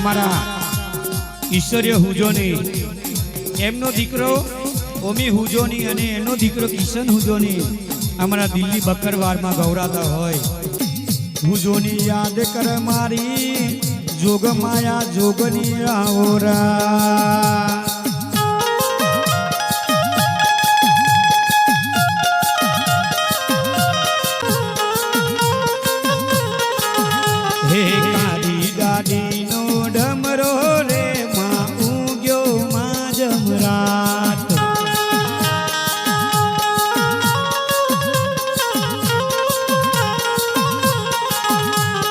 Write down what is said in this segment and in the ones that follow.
અમારા ઈશ્વરીય હુજોની એમનો દીકરો ઓમી હુજોની અને એનો દીકરો કિશન હુજોની અમારા દિલ્હી બકરવારમાં ગૌરાતા હોય હુજોની યાદ કર મારી જોગ માયા જોગની આવરા હે કાળી ગાડીનો ડમરો રે માં ઉગ્યો માં જમરાત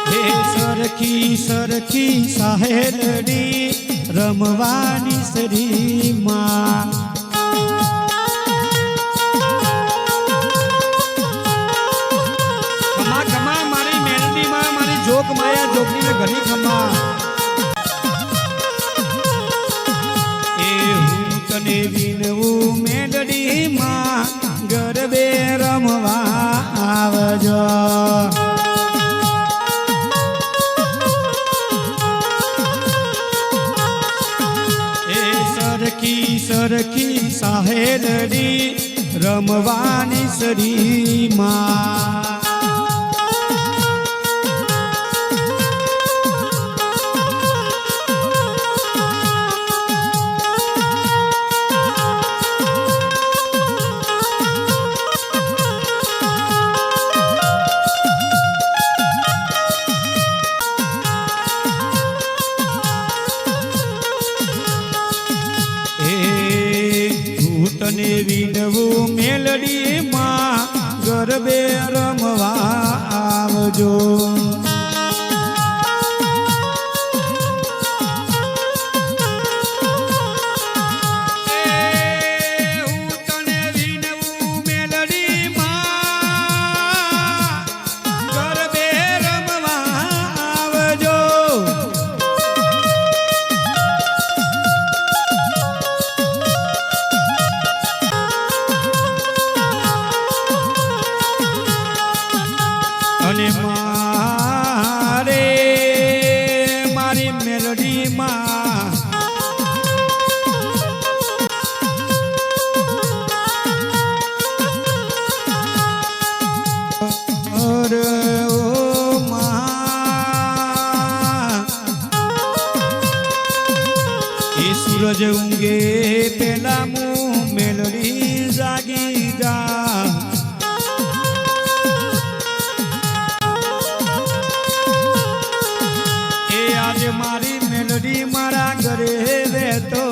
હે સરખી સરખી સાહેલડી રમવાની સરી માં જોગ માયા જોગની ને ઘણી ખમા એ હું તને વિનવું મેડડી માં ગરબે રમવા આવજો એ સરખી સરખી સાહેલડી રમવાની સરી માં તને વિનવું મેલડી માં ગરબે રમવા આવજો અને મારે મારી મેલડી માં અરે ઓ માં એ સૂરજ ઊંઘે પેલા મું મેલડી જાગી જા મારી મેલડી મારા ઘરે રહેતો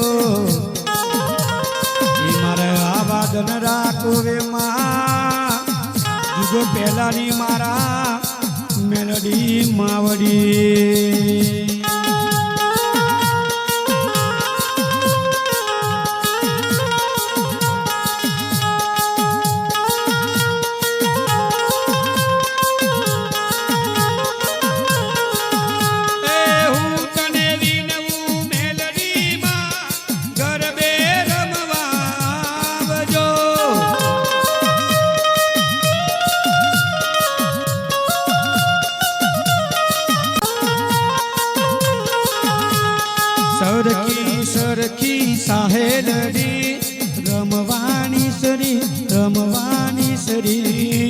મારે આ વાદન રાખવે માં જુદો પહેલાની મારા મેલડી માવડી સરખી સરખી સાહેલડી રમવાની સરી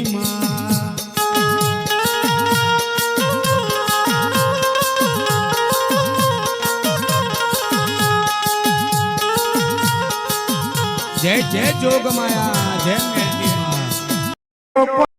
માં જય જય જોગ માયા જય મેલડી માં